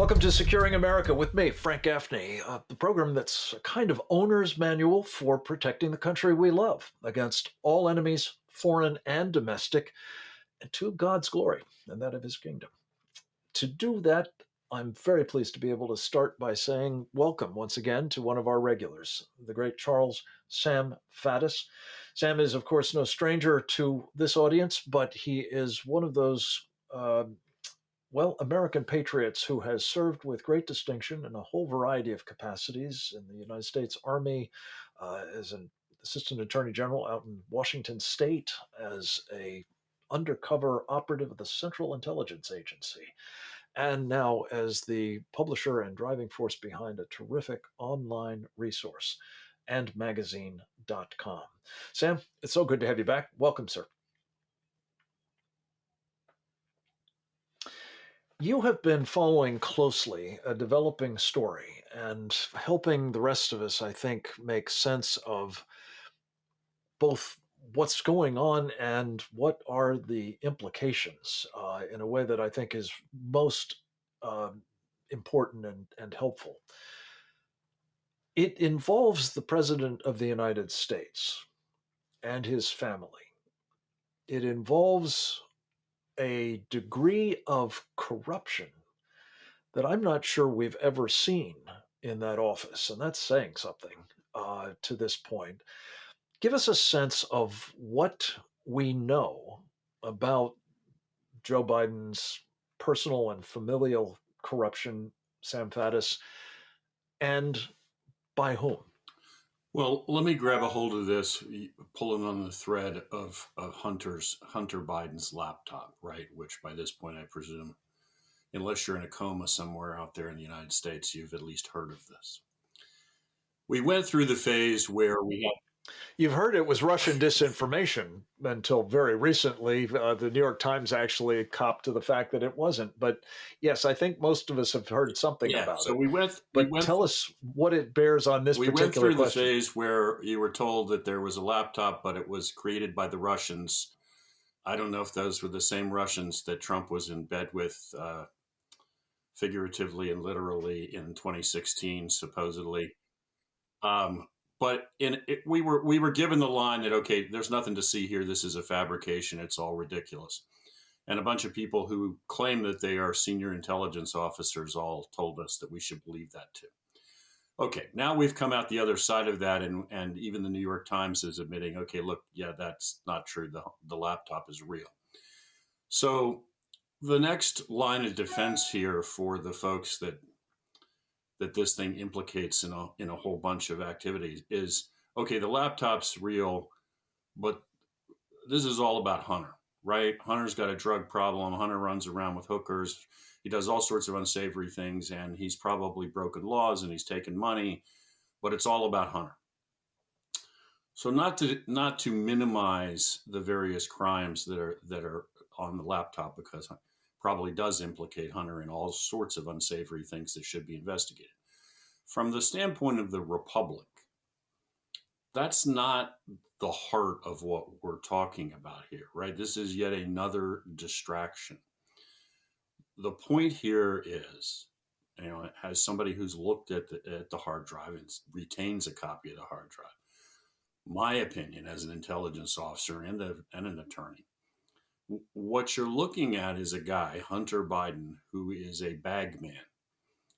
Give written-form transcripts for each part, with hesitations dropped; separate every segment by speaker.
Speaker 1: Welcome to Securing America with me, Frank Gaffney, the program that's a kind of owner's manual for protecting the country we love against all enemies, foreign and domestic, and to God's glory and that of his kingdom. To do that, I'm very pleased to be able to start by saying welcome once again to one of our regulars, the great Charles Sam Faddis. Sam is, of course, no stranger to this audience, but he is one of those American patriots who has served with great distinction in a whole variety of capacities in the United States Army, as an assistant attorney general out in Washington State, as a undercover operative of the Central Intelligence Agency, and now as the publisher and driving force behind a terrific online resource, andmagazine.com. Sam, it's so good to have you back. Welcome, sir. You have been following closely a developing story and helping the rest of us, I think, make sense of both what's going on and what are the implications in a way that I think is most uh, important and helpful. It involves the President of the United States and his family. It involves a degree of corruption that I'm not sure we've ever seen in that office, and that's saying something to this point. Give us a sense of what we know about Joe Biden's personal and familial corruption, Sam Faddis, and by whom?
Speaker 2: Well, let me grab a hold of this, pulling on the thread of Hunter Biden's laptop, right? Which by this point, I presume, unless you're in a coma somewhere out there in the United States, you've at least heard of this. We went through the phase where we had.
Speaker 1: You've heard it was Russian disinformation until very recently. The New York Times actually copped to the fact that it wasn't. But yes, I think most of us have heard something about
Speaker 2: so
Speaker 1: it. But tell us what it bears on this particular question.
Speaker 2: We went through the phase where you were told that there was a laptop, but it was created by the Russians. I don't know if those were the same Russians that Trump was in bed with, figuratively and literally, in 2016, supposedly. But we were given the line that, okay, there's nothing to see here. This is a fabrication. It's all ridiculous. And a bunch of people who claim that they are senior intelligence officers all told us that we should believe that too. Okay, now we've come out the other side of that, and even the New York Times is admitting, okay, look, yeah, that's not true. The laptop is real. So the next line of defense here for the folks that this thing implicates in a whole bunch of activities is, okay, the laptop's real, but this is all about Hunter, right? Hunter's got a drug problem. Hunter runs around with hookers. He does all sorts of unsavory things, and he's probably broken laws and he's taken money, but it's all about Hunter. So not to minimize the various crimes that are on the laptop, because it probably does implicate Hunter in all sorts of unsavory things that should be investigated. From the standpoint of the Republic, that's not the heart of what we're talking about here, right? This is yet another distraction. The point here is, as somebody who's looked at the hard drive and retains a copy of the hard drive, my opinion as an intelligence officer and an attorney, what you're looking at is a guy, Hunter Biden, who is a bag man.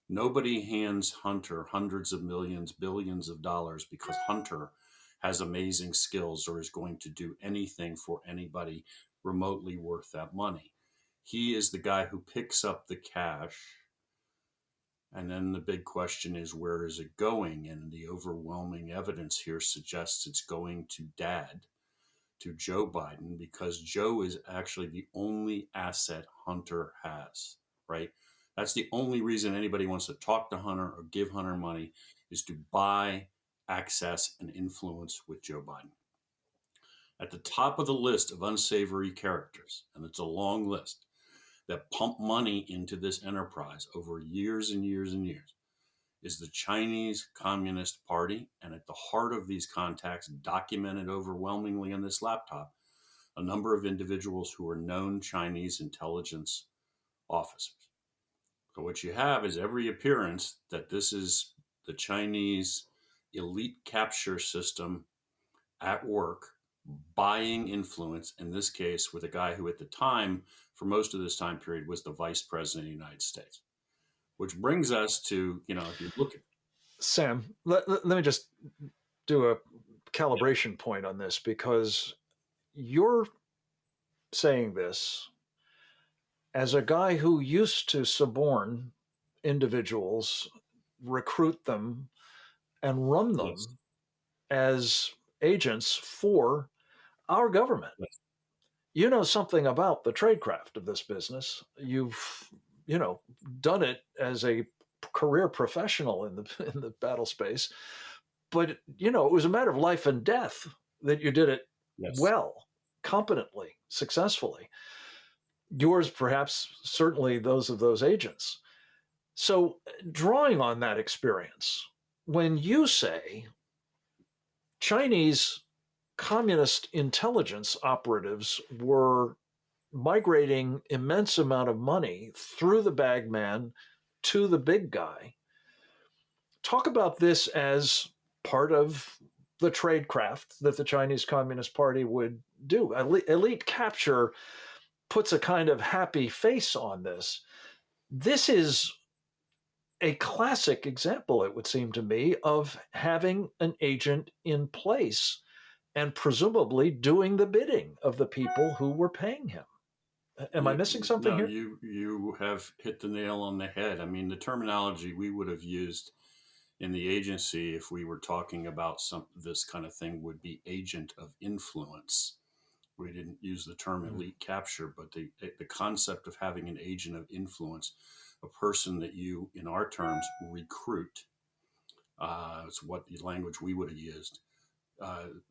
Speaker 2: Nobody hands Hunter hundreds of millions, billions of dollars because Hunter has amazing skills or is going to do anything for anybody remotely worth that money. He is the guy who picks up the cash. And then the big question is, where is it going? And the overwhelming evidence here suggests it's going to Dad, to Joe Biden, because Joe is actually the only asset Hunter has, right? That's the only reason anybody wants to talk to Hunter or give Hunter money, is to buy access and influence with Joe Biden. At the top of the list of unsavory characters, and it's a long list, that pump money into this enterprise over years and years and years, is the Chinese Communist Party. And at the heart of these contacts, documented overwhelmingly on this laptop, a number of individuals who are known Chinese intelligence officers. So what you have is every appearance that this is the Chinese elite capture system at work, buying influence, in this case, with a guy who at the time, for most of this time period, was the vice president of the United States. Which brings us to, if you look at,
Speaker 1: Sam, let me just do a
Speaker 2: yeah,
Speaker 1: calibration point on this because you're saying this as a guy who used to suborn individuals, recruit them, and run
Speaker 2: yes,
Speaker 1: them as agents for our government.
Speaker 2: yes,
Speaker 1: You know something about the tradecraft of this business. You've, you know, done it as a career professional in the battle space, but it was a matter of life and death that you did it
Speaker 2: yes.
Speaker 1: well, competently, successfully. Yours, perhaps, certainly those of those agents. So, drawing on that experience, when you say Chinese communist intelligence operatives were migrating immense amount of money through the bagman to the big guy, talk about this as part of the tradecraft that the Chinese Communist Party would do. Elite capture puts a kind of happy face on this. This is a classic example, it would seem to me, of having an agent in place and presumably doing the bidding of the people who were paying him. Am I
Speaker 2: You,
Speaker 1: missing something
Speaker 2: no,
Speaker 1: here?
Speaker 2: you have hit the nail on the head. I mean, the terminology we would have used in the agency, if we were talking about some this kind of thing, would be agent of influence. We didn't use the term
Speaker 1: Mm.
Speaker 2: elite capture, but the concept of having an agent of influence, a person that you, in our terms, recruit. It's what the language we would have used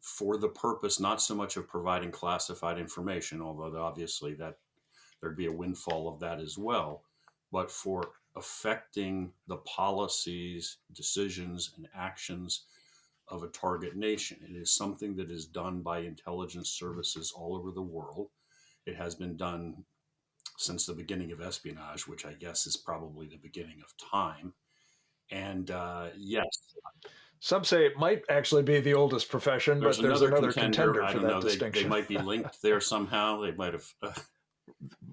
Speaker 2: for the purpose, not so much of providing classified information, although obviously that there'd be a windfall of that as well, but for affecting the policies, decisions, and actions of a target nation. It is something that is done by intelligence services all over the world. It has been done since the beginning of espionage, which I guess is probably the beginning of time. And yes,
Speaker 1: Some say it might actually be the oldest profession,
Speaker 2: there's
Speaker 1: but there's
Speaker 2: another
Speaker 1: another
Speaker 2: contender.
Speaker 1: contender
Speaker 2: I
Speaker 1: for
Speaker 2: don't
Speaker 1: that
Speaker 2: know. They
Speaker 1: distinction.
Speaker 2: might be linked there somehow. They might have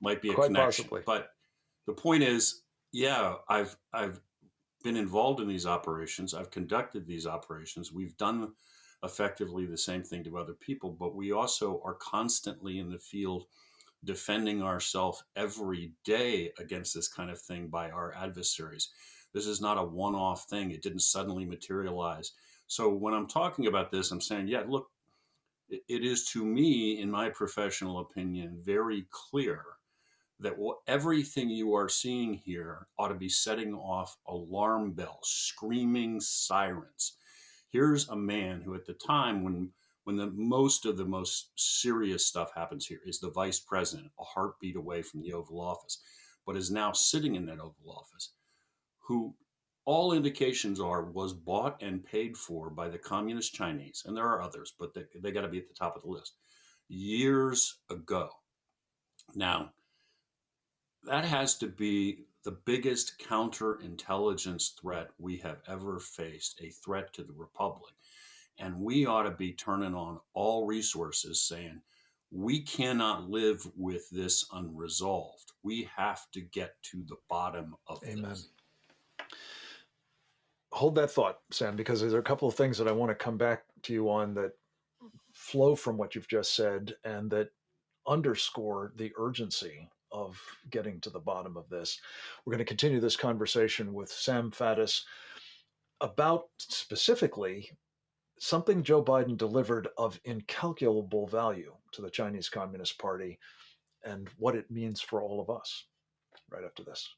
Speaker 2: might be a
Speaker 1: Quite
Speaker 2: connection.
Speaker 1: possibly.
Speaker 2: But the point is, yeah, I've been involved in these operations. I've conducted these operations. We've done effectively the same thing to other people, but we also are constantly in the field defending ourselves every day against this kind of thing by our adversaries. This is not a one off thing, it didn't suddenly materialize. So when I'm talking about this, I'm saying, yeah, look, it is to me, in my professional opinion, very clear that everything you are seeing here ought to be setting off alarm bells, screaming sirens. Here's a man who, at the time when the most serious stuff happens here, is the vice president, a heartbeat away from the Oval Office, but is now sitting in that Oval Office, who all indications are was bought and paid for by the communist Chinese, and there are others, but they got to be at the top of the list years ago. Now, that has to be the biggest counterintelligence threat we have ever faced, a threat to the Republic. And we ought to be turning on all resources saying, we cannot live with this unresolved. We have to get to the bottom of
Speaker 1: Amen.
Speaker 2: this.
Speaker 1: Hold that thought, Sam, because there's a couple of things that I want to come back to you on that flow from what you've just said and that underscore the urgency of getting to the bottom of this. We're going to continue this conversation with Sam Faddis about specifically something Joe Biden delivered of incalculable value to the Chinese Communist Party and what it means for all of us right after this.